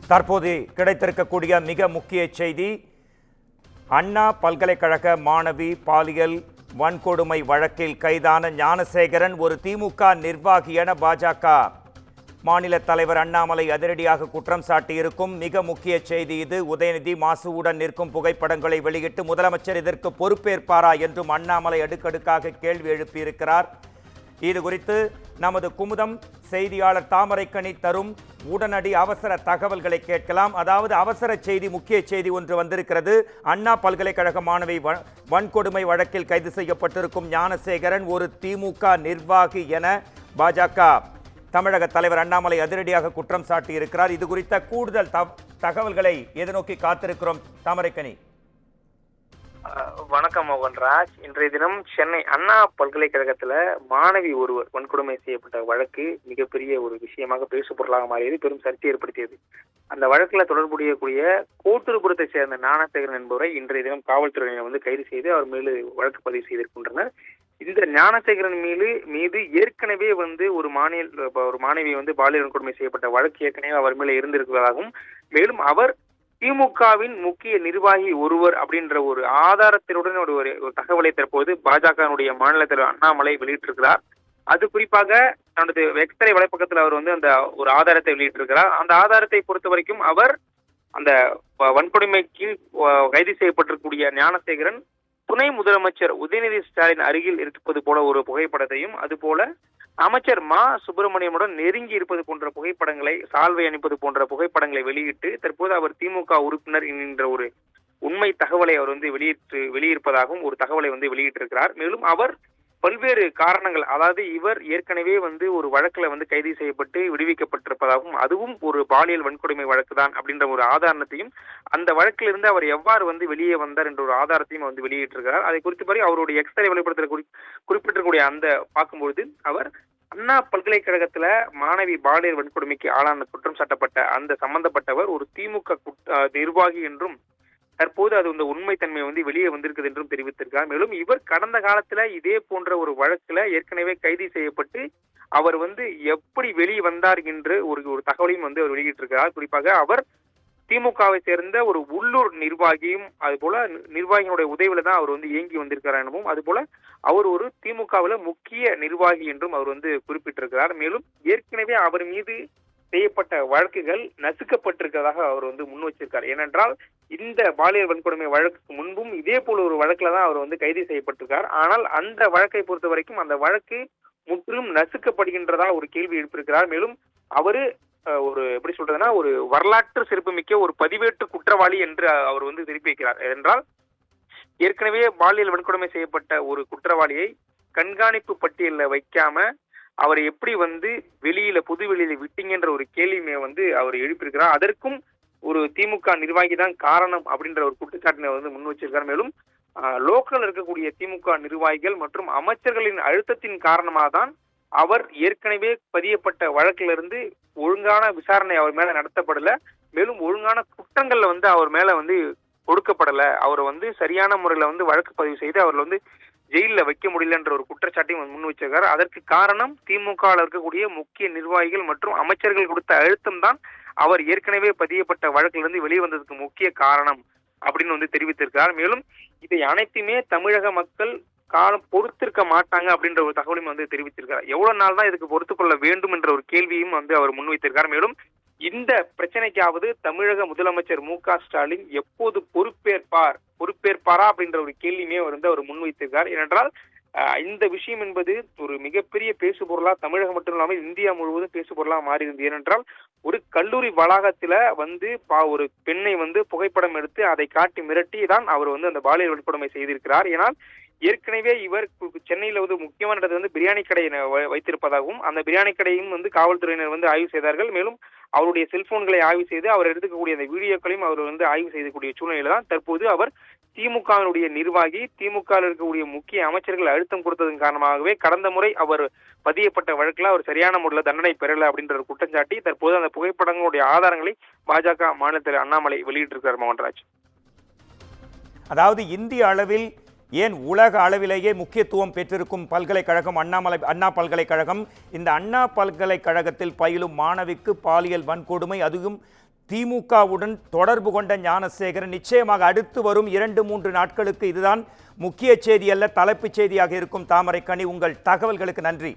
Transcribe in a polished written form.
தற்போது கிடைத்திருக்கக்கூடிய மிக முக்கிய செய்தி, அண்ணா பல்கலைக்கழக மாணவி பாலியல் வன்கொடுமை வழக்கில் கைதான ஞானசேகரன் ஒரு திமுக நிர்வாகி என பாஜக மாநில தலைவர் அண்ணாமலை அதிரடியாக குற்றம் சாட்டியிருக்கும் மிக முக்கிய செய்தி இது. உதயநிதி மாசுவுடன் நிற்கும் புகைப்படங்களை வெளியிட்டு முதலமைச்சர் இதற்கு பொறுப்பேற்பாரா என்றும் அண்ணாமலை அடுக்கடுக்காக கேள்வி எழுப்பியிருக்கிறார். இது குறித்து நமது குமுதம் செய்தியாளர் தாமரைக்கனி தரும் உடனடி அவசர தகவல்களை கேட்கலாம். அதாவது அவசர செய்தி, முக்கிய செய்தி ஒன்று வந்திருக்கிறது. அண்ணா பல்கலைக்கழக மாணவி வன்கொடுமை வழக்கில் கைது செய்யப்பட்டிருக்கும் ஞானசேகரன் ஒரு திமுக நிர்வாகி என பாஜக தமிழக தலைவர் அண்ணாமலை அதிரடியாக குற்றம் சாட்டியிருக்கிறார். இது குறித்த கூடுதல் தகவல்களை எதிர்நோக்கி காத்திருக்கிறோம். தாமரைக்கனி. வணக்கம் மோகன்ராஜ். இன்றைய தினம் சென்னை அண்ணா பல்கலைக்கழகத்துல மாணவி ஒருவர் வன்கொடுமை செய்யப்பட்ட வழக்கு மிகப்பெரிய ஒரு விஷயமாக பேசு பொருளாக மாறியது, பெரும் சர்ச்சை ஏற்படுத்தியது. அந்த வழக்குல தொடர்புடைய கோட்டூர்புரத்தை சேர்ந்த ஞானசேகரன் என்பவரை இன்றைய தினம் காவல்துறையினர் கைது செய்து அவர் மீது வழக்கு பதிவு செய்திருக்கின்றனர். இந்த ஞானசேகரன் மீது ஏற்கனவே ஒரு மாணவி பாலியல் வன்கொடுமை செய்யப்பட்ட வழக்கு ஏற்கனவே அவர் மேல இருந்திருக்கிறதாகவும், மேலும் அவர் திமுகவின் முக்கிய நிர்வாகி ஒருவர் அப்படின்ற ஒரு ஆதாரத்தினுடன் ஒரு தகவலை தற்போது பாஜகனுடைய மாநில தலைவர் அண்ணாமலை வெளியிட்டிருக்கிறார். அது குறிப்பாக தனது எக்ஸ்ரே வலைப்பக்கத்தில் அவர் அந்த ஒரு ஆதாரத்தை வெளியிட்டிருக்கிறார். அந்த ஆதாரத்தை பொறுத்த வரைக்கும் அவர் அந்த வன்கொடுமைக்கு கைது செய்யப்பட்டிருக்கூடிய ஞானசேகரன் துணை முதலமைச்சர் உதயநிதி ஸ்டாலின் அருகில் இருப்பது போல ஒரு புகைப்படத்தையும், அதுபோல அமைச்சர் மா சுப்பிரமணியனுடன் நெருங்கி இருப்பது போன்ற புகைப்படங்களை, சால்வை அணிப்பது போன்ற புகைப்படங்களை வெளியிட்டு தற்போது அவர் திமுக உறுப்பினர் என்கின்ற ஒரு உண்மை தகவலை அவர் வெளியிருப்பதாகவும் ஒரு தகவலை வெளியிட்டிருக்கிறார். மேலும் அவர் பல்வேறு காரணங்கள், அதாவது இவர் ஏற்கனவே ஒரு வழக்குல கைது செய்யப்பட்டு விடுவிக்கப்பட்டிருப்பதாகவும், அதுவும் ஒரு பாலியல் வன்கொடுமை வழக்கு தான் அப்படின்ற ஒரு ஆதாரத்தையும், அந்த வழக்கிலிருந்து அவர் எவ்வாறு வெளியே வந்தார் என்ற ஒரு ஆதாரத்தையும் வெளியிட்டிருக்கிறார். அதை குறித்து அவருடைய எக்ஸ்ரே வலைப்படத்தில் குறிப்பிட்டிருக்கக்கூடிய அந்த பார்க்கும்பொழுது அவர் அண்ணா பல்கலைக்கழகத்துல மாணவி பாலியல் வன்கொடுமைக்கு ஆளான குற்றம் சாட்டப்பட்ட அந்த சம்பந்தப்பட்டவர் ஒரு திமுக நிர்வாகி என்றும், தற்போது அது உண்மைத்தன்மை வெளியே வந்திருக்குது என்றும் தெரிவித்திருக்கார். மேலும் இவர் கடந்த காலத்துல இதே போன்ற ஒரு வழக்குல ஏற்கனவே கைது செய்யப்பட்டு அவர் எப்படி வெளியே வந்தார் என்று ஒரு தகவலையும் அவர் வெளியிட்டிருக்கிறார். குறிப்பாக அவர் திமுகவை சேர்ந்த ஒரு உள்ளூர் நிர்வாகியும், அதுபோல நிர்வாகிகளுடைய உதவியில தான் அவர் இயங்கி வந்திருக்கிறார் எனவும், அதுபோல அவர் ஒரு திமுகவில் முக்கிய நிர்வாகி என்றும் அவர் குறிப்பிட்டிருக்கிறார். மேலும் ஏற்கனவே அவர் மீது செய்யப்பட்ட வழக்குகள் நசுக்கப்பட்டிருக்கிறதாக அவர் முன் வச்சிருக்கார். ஏனென்றால் இந்த பாலியல் வன்கொடுமை வழக்குக்கு முன்பும் இதே போல ஒரு வழக்குல தான் அவர் கைது செய்யப்பட்டிருக்கார். ஆனால் அந்த வழக்கை பொறுத்த வரைக்கும் அந்த வழக்கு முற்றிலும் நசுக்கப்படுகின்றதா ஒரு கேள்வி எழுப்பியிருக்கிறார். மேலும் அவரு ஒரு வரலாற்று சிறப்புமிக்க ஒரு பதிவேட்டு குற்றவாளி என்று அவர் திருப்பி வைக்கிறார். என்றால் ஏற்கனவே பாலியல் வன்கொடுமை செய்யப்பட்ட ஒரு குற்றவாளியை கண்காணிப்பு பட்டியலில் வைக்காம அவரை எப்படி வெளியில பொது வெளியில விட்டீங்கன்ற ஒரு கேள்வியை அவர் எழுப்பியிருக்கிறார். அதற்கும் ஒரு திமுக நிர்வாகி தான் காரணம் அப்படின்ற ஒரு குற்றச்சாட்டினை முன் வச்சிருக்கார். மேலும் லோக்கல் இருக்கக்கூடிய திமுக நிர்வாகிகள் மற்றும் அமைச்சர்களின் அழுத்தத்தின் காரணமாக தான் அவர் ஏற்கனவே பதியப்பட்ட வழக்கிலிருந்து ஒழுங்கான விசாரணை அவர் மேல நடத்தப்படல, மேலும் ஒழுங்கான குற்றங்கள்ல அவர் மேல கொடுக்கப்படல, அவர் சரியான முறையில வழக்கு பதிவு செய்து அவர் ஜெயில வைக்க முடியலன்ற ஒரு குற்றச்சாட்டையும் முன் வச்சிருக்காரு. அதற்கு காரணம் திமுக இருக்கக்கூடிய முக்கிய நிர்வாகிகள் மற்றும் அமைச்சர்கள் கொடுத்த அழுத்தம் தான் அவர் ஏற்கனவே பதியப்பட்ட வழக்கிலிருந்து வெளிவந்ததுக்கு முக்கிய காரணம் அப்படின்னு தெரிவித்திருக்கிறார். மேலும் இதை அனைத்துமே தமிழக மக்கள் காலம் பொறுத்திருக்க மாட்டாங்க அப்படின்ற ஒரு தகவலையும் தெரிவித்திருக்கார். எவ்வளவு நாள் தான் இதுக்கு பொறுத்துக் கொள்ள வேண்டும் என்ற ஒரு கேள்வியும் அவர் முன்வைத்திருக்கார். மேலும் இந்த பிரச்சனைக்காவது தமிழக முதலமைச்சர் மு.க. ஸ்டாலின் எப்போது பொறுப்பேற்பாரா அப்படின்ற ஒரு கேள்வியுமே அவர் முன்வைத்திருக்கார். ஏனென்றால் இந்த விஷயம் என்பது ஒரு மிகப்பெரிய பேசு பொருளா தமிழகம் மட்டும் இல்லாமல் இந்தியா முழுவதும் பேசு பொருளா மாறி இருந்தது. ஏனென்றால் ஒரு கல்லூரி வளாகத்துல ஒரு பெண்ணை புகைப்படம் எடுத்து அதை காட்டி மிரட்டி தான் அவர் அந்த பாலியல் வன்கொடுமை செய்திருக்கிறார். ஏனால் ஏற்கனவே இவர் சென்னையில முக்கியமான இடத்துல பிரியாணி கடை வைத்திருப்பதாகவும், அந்த பிரியாணி கடையும் காவல்துறையினர் ஆய்வு செய்தார்கள். மேலும் அவருடைய செல்போன்களை ஆய்வு செய்து அவர் எடுத்துக்கக்கூடிய அந்த வீடியோக்களையும் அவர் ஆய்வு செய்யக்கூடிய சூழ்நிலையில தான் தற்போது அவர் திமுகவினுடைய நிர்வாகி, திமுக இருக்கக்கூடிய முக்கிய அமைச்சர்கள் அழுத்தம் கொடுத்ததன் காரணமாகவே கடந்த முறை அவர் பதியப்பட்ட வழக்குல அவர் சரியான முறையில் தண்டனை பெறல அப்படின்ற ஒரு குற்றச்சாட்டி தற்போது அந்த புகைப்படங்களுடைய ஆதாரங்களை பாஜக மாநில தலைவர் அண்ணாமலை வெளியிட்டிருக்கிறார். மோகன்ராஜ், அதாவது இந்திய அளவில் ஏன் உலக அளவிலேயே முக்கியத்துவம் பெற்றிருக்கும் பல்கலைக்கழகம் அண்ணா பல்கலைக்கழகம். இந்த அண்ணா பல்கலைக்கழகத்தில் பயிலும் மாணவிக்கு பாலியல் வன்கொடுமை, அதுவும் திமுகவுடன் தொடர்பு கொண்ட ஞானசேகரன் நிச்சயமாக அடுத்து வரும் 2-3 நாட்களுக்கு இதுதான் முக்கிய செய்தி அல்ல, தலைப்புச் செய்தியாக இருக்கும். தாமரைக்கனி, உங்கள் தகவல்களுக்கு நன்றி.